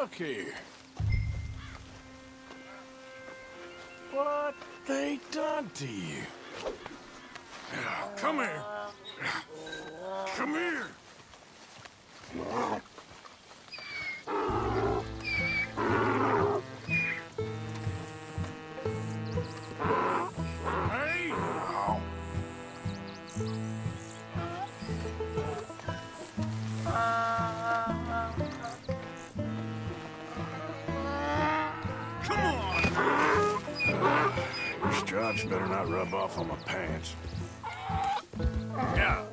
look here. What they done to you? Come here. Come here. Hey! Come on! Your stripes better not rub off on my pants. Yeah.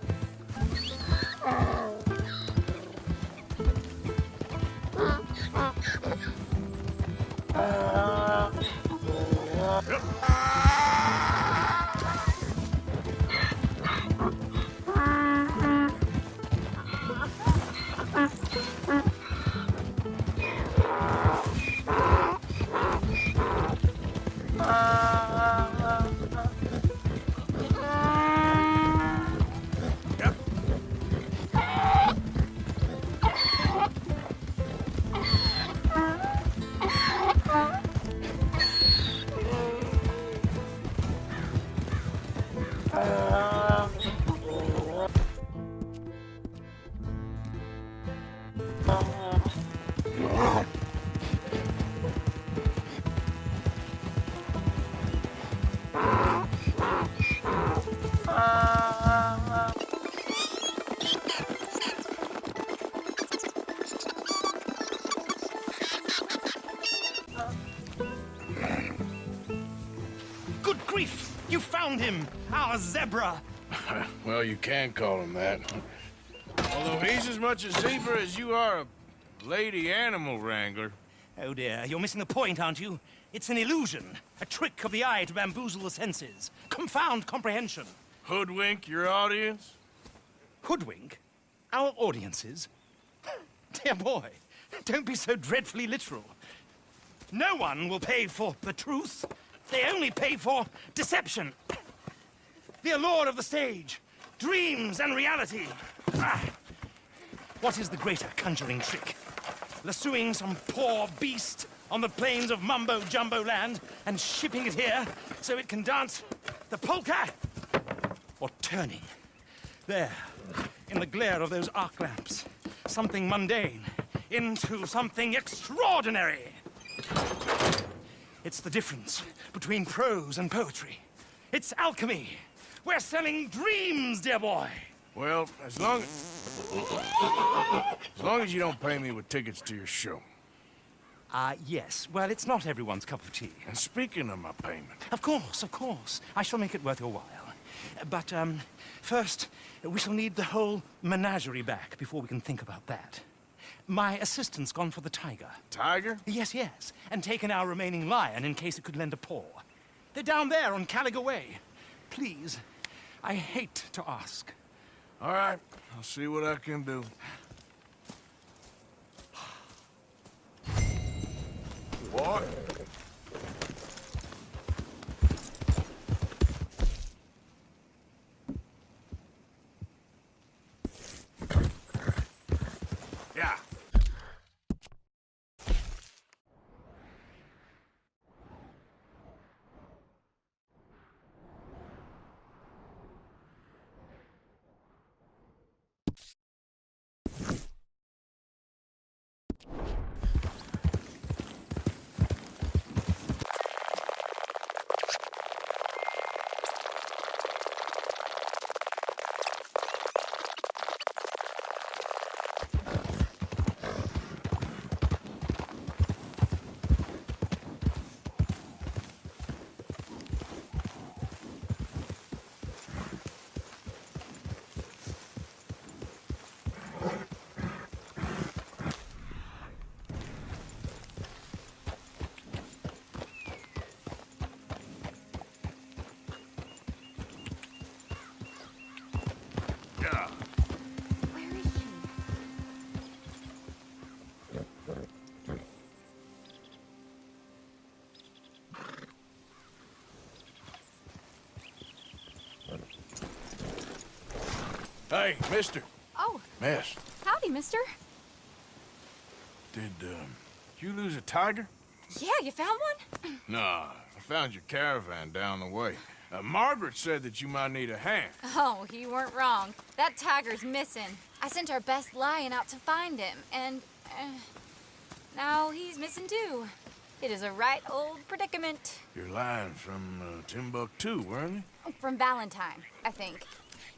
Good grief! You found him! Our zebra! Well, you can call him that. Although he's as much a zebra as you are a lady animal wrangler. Oh dear, you're missing the point, aren't you? It's an illusion. A trick of the eye to bamboozle the senses. Confound comprehension. Hoodwink your audience? Hoodwink? Our audiences? Dear boy, don't be so dreadfully literal. No one will pay for the truth. They only pay for deception. The allure of the stage, dreams and reality. What is the greater conjuring trick? Lassoing some poor beast on the plains of mumbo-jumbo land and shipping it here so it can dance the polka? Or turning, there, in the glare of those arc lamps, something mundane into something extraordinary? It's the difference between prose and poetry. It's alchemy. We're selling dreams, dear boy. Well, as long as you don't pay me with tickets to your show. Yes. Well, it's not everyone's cup of tea. And speaking of my payment... Of course. I shall make it worth your while. But, first, we shall need the whole menagerie back before we can think about that. My assistant's gone for the tiger. Tiger? Yes. And taken our remaining lion in case it could lend a paw. They're down there on Caliga Way. Please, I hate to ask. All right, I'll see what I can do. What? Yeah. Yeah. Where is she? Hey, mister. Oh, Miss, howdy, mister. did Did you lose a tiger? Yeah, you found one? Nah, I found your caravan down the way. Margaret said that you might need a hand. Oh, you weren't wrong. That tiger's missing. I sent our best lion out to find him, and now he's missing too. It is a right old predicament. Your lion from Timbuktu, weren't he? From Valentine, I think.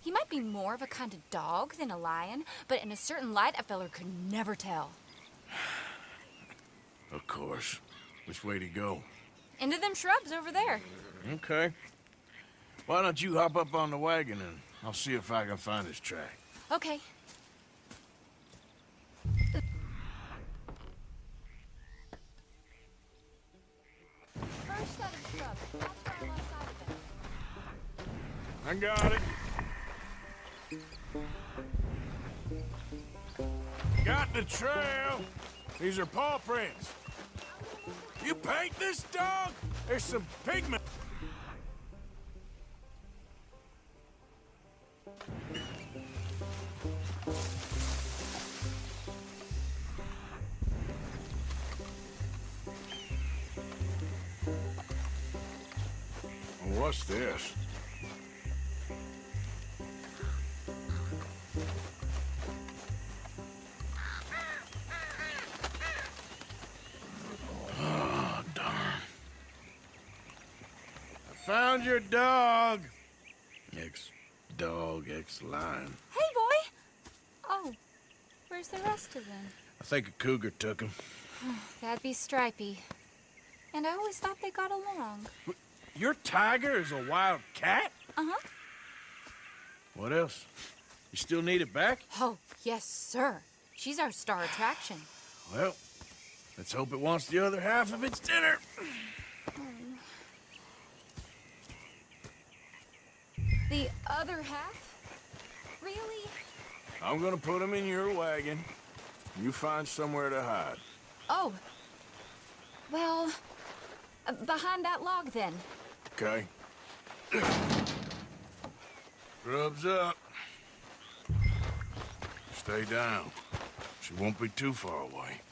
He might be more of a kind of dog than a lion, but in a certain light, a feller could never tell. Of course. Which way to go? Into them shrubs over there. Okay. Why don't you hop up on the wagon and I'll see if I can find his track. Okay. First set of shrubs. That's right alongside of them. I got it. Got the trail. These are paw prints. You paint this dog? There's some pigment. What's this? Oh, darn. I found your dog. Ex-dog, ex-lion. Hey, boy! Oh, where's the rest of them? I think a cougar took him. That'd be Stripey. And I always thought they got along. Your tiger is a wild cat? Uh-huh. What else? You still need it back? Oh, yes, sir. She's our star attraction. Well, let's hope it wants the other half of its dinner. The other half? Really? I'm gonna put him in your wagon. You find somewhere to hide. Oh. Well, behind that log, then. Okay. Grub's up. Stay down. She won't be too far away.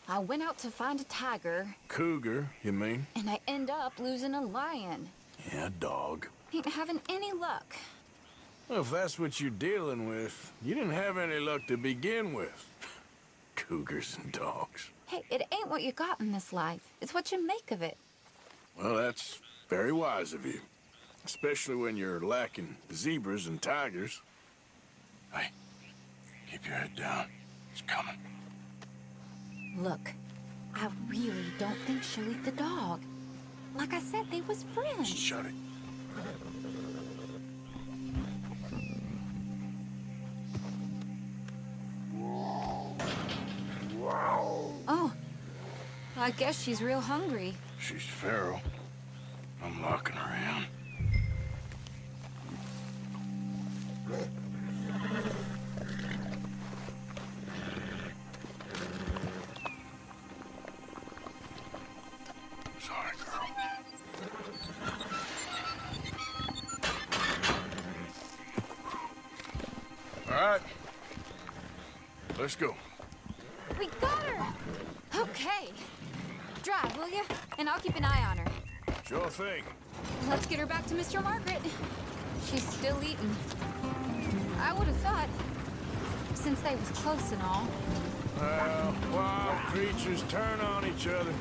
I went out to find a tiger, Cougar, you mean? and I end up losing a lion. Yeah, dog. Ain't having any luck. Well, if that's what you're dealing with, you didn't have any luck to begin with. Cougars and dogs. Hey, it ain't what you got in this life. It's what you make of it. Well, that's very wise of you. Especially when you're lacking zebras and tigers. Hey, keep your head down. It's coming. Look, I really don't think she'll eat the dog. Like I said, they was friends. Shut it. Oh, I guess she's real hungry. She's feral. I'm locking her in. Sorry, girl. All right. Let's go. We got her! Okay. Drive, will you? And I'll keep an eye on her. Sure thing. Let's get her back to Mr. Margaret. She's still eating. I would have thought, since they was close and all. Well, wild creatures turn on each other.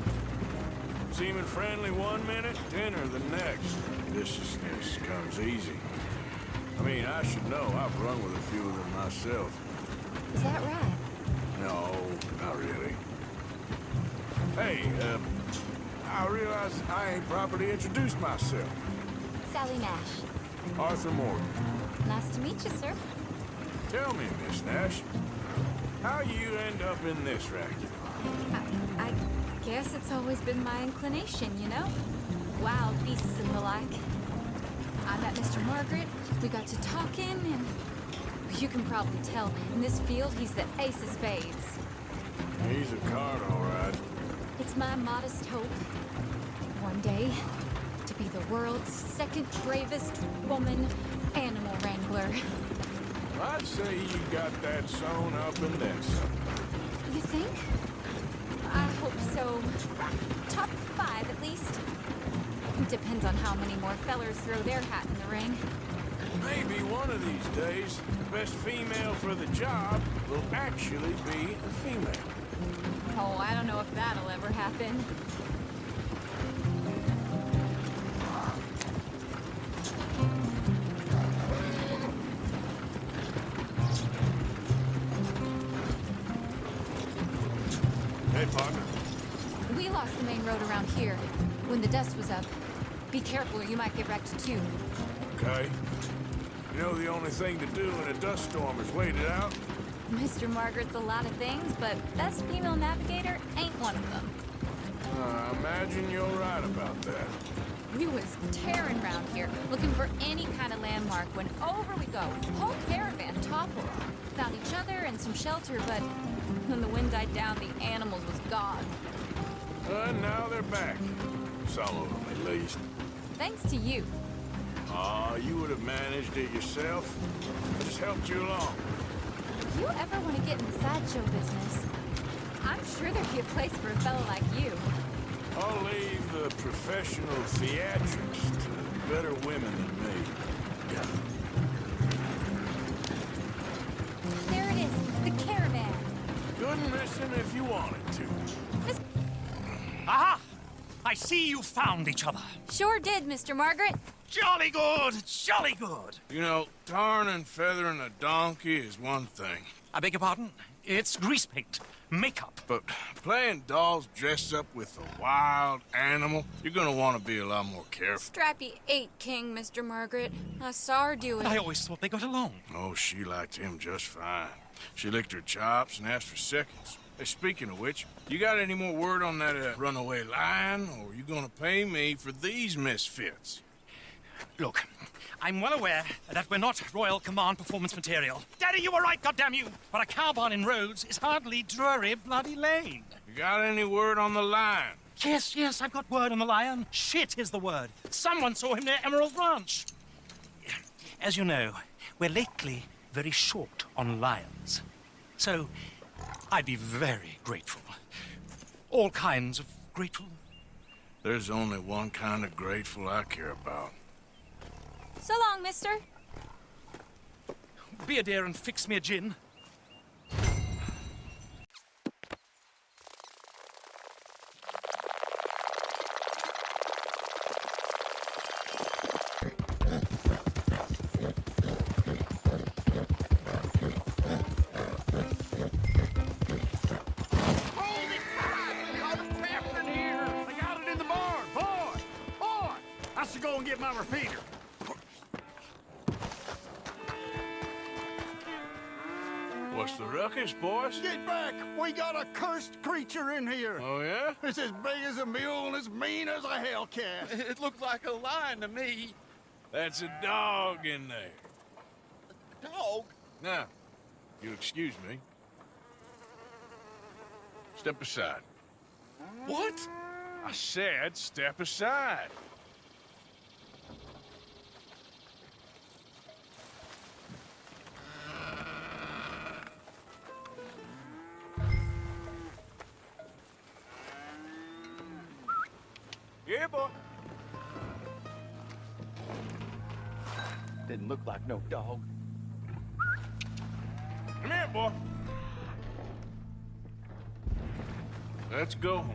Seeming friendly one minute, dinner the next. Viciousness comes easy. I mean, I should know. I've run with a few of them myself. Is that right? No, not really. Hey, I realize I ain't properly introduced myself. Sally Nash. Arthur Morgan. Nice to meet you, sir. Tell me, Miss Nash, how you end up in this racket? I guess it's always been my inclination, you know? Wild beasts and the like. I met Mr. Margaret, we got to talking, and you can probably tell, in this field, he's the ace of spades. He's a card, all right. It's my modest hope, one day, to be the world's second bravest woman animal wrangler. I'd say you got that sewn up and then some. You think? I hope so. Top 5, at least. Depends on how many more fellers throw their hat in the ring. Maybe one of these days, the best female for the job will actually be a female. Oh, I don't know if that'll ever happen. Hey, partner. We lost the main road around here when the dust was up. Be careful or you might get wrecked too. Okay. You know the only thing to do in a dust storm is wait it out? Mr. Margaret's a lot of things, but best female navigator ain't one of them. I imagine you're right about that. We was tearing around here, looking for any kind of landmark when over we go. Whole caravan toppled. Found each other and some shelter, but when the wind died down, the animals was gone. Now they're back. Some of them, at least. Thanks to you. Aw, you would have managed it yourself. I just helped you along. If you ever want to get in the sideshow business, I'm sure there'd be a place for a fellow like you. I'll leave the professional theatrics to better women than me. There it is, the caravan. Good missing if you wanted to. Miss Aha! I see you found each other. Sure did, Mr. Margaret. Jolly good, jolly good. You know, tarring and feathering a donkey is one thing. I beg your pardon? It's grease paint, makeup. But playing dolls dressed up with a wild animal, you're gonna want to be a lot more careful. Strappy ate King, Mr. Margaret. I saw her do it. I always thought they got along. Oh, she liked him just fine. She licked her chops and asked for seconds. Hey, speaking of which, you got any more word on that runaway lion, or are you gonna pay me for these misfits? Look, I'm well aware that we're not Royal Command performance material. Daddy, you were right, goddamn you! But a cow barn in Rhodes is hardly Drury Bloody Lane. You got any word on the lion? Yes, I've got word on the lion. Shit is the word. Someone saw him near Emerald Ranch. As you know, we're lately very short on lions. So, I'd be very grateful. All kinds of grateful. There's only one kind of grateful I care about. So long, mister. Be a dear and fix me a gin. Go and get my repeater. What's the ruckus, boys? Get back! We got a cursed creature in here. Oh, yeah? It's as big as a mule and as mean as a hellcat. It looked like a lion to me. That's a dog in there. Dog? Now, you'll excuse me. Step aside. What? I said step aside. Yeah, boy. Didn't look like no dog. Come here, boy. Let's go.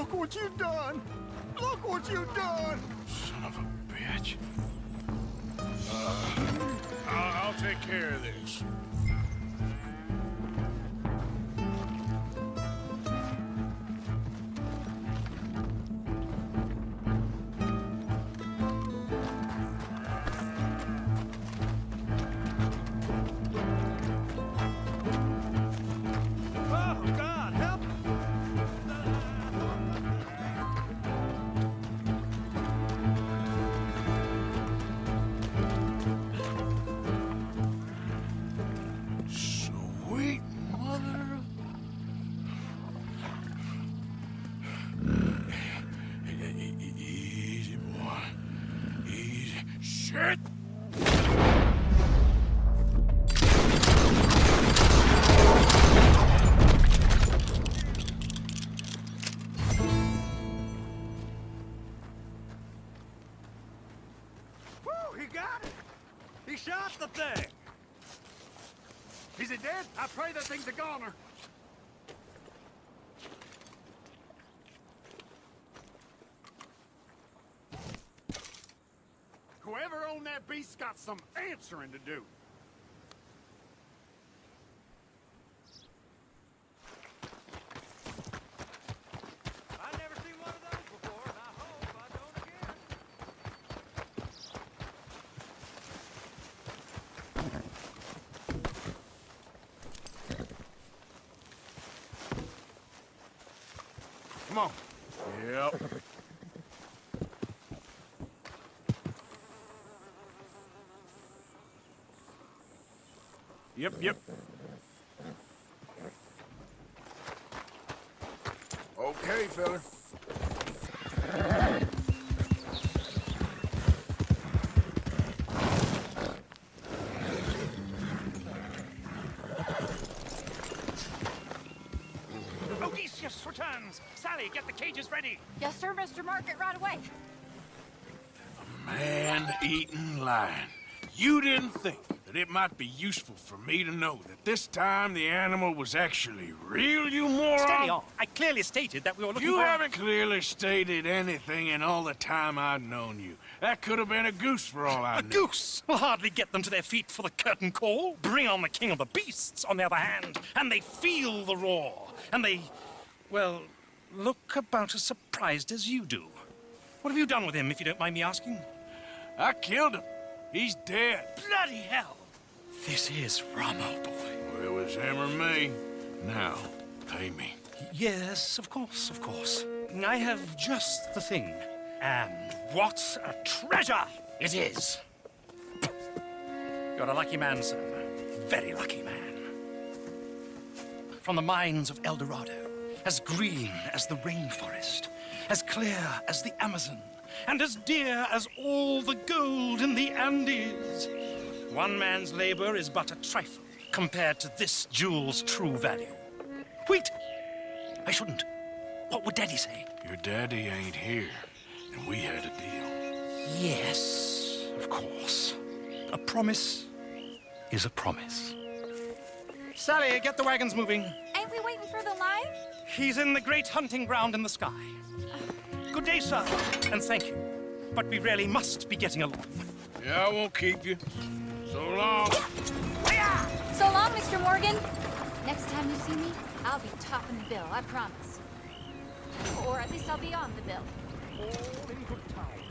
Look what you've done! Look what you've done! Son of a bitch. I'll take care of this. Oh, God, help! Sweet mother of... Easy, boy. Easy. Shit! Woo, he got it! He shot the thing! Is it dead? I pray that thing's a goner. Whoever owned that beast's got some answering to do. I've never seen one of those before, and I hope I don't again. Come on. Yep. Yep. Okay, fella. Odysseus returns! Sally, get the cages ready! Yes, sir, Mr. Margaret, right away. Man-eating lion. You didn't think that it might be useful for me to know that this time the animal was actually real, you moron? Steady on. I clearly stated that we were looking You for... haven't clearly stated anything in all the time I've known you. That could have been a goose for all I A knew. goose will hardly get them to their feet for the curtain call. Bring on the king of the beasts, on the other hand, and they feel the roar. And they, well, look about as surprised as you do. What have you done with him, if you don't mind me asking? I killed him. He's dead. Bloody hell! This is Ramo, boy. Well, it was him or me. Now, pay me. Yes, of course, of course. I have just the thing. And what a treasure it is! You're a lucky man, sir. Very lucky man. From the mines of El Dorado, as green as the rainforest, as clear as the Amazon, and as dear as all the gold in the Andes. One man's labor is but a trifle compared to this jewel's true value. Wait! I shouldn't. What would Daddy say? Your daddy ain't here, and we had a deal. Yes, of course. A promise is a promise. Sally, get the wagons moving. Ain't we waiting for the lion? He's in the great hunting ground in the sky. Good day, sir, and thank you. But we really must be getting along. Yeah, I won't keep you. So long. So long, Mr. Morgan. Next time you see me, I'll be topping the bill, I promise. Or at least I'll be on the bill. All in good time.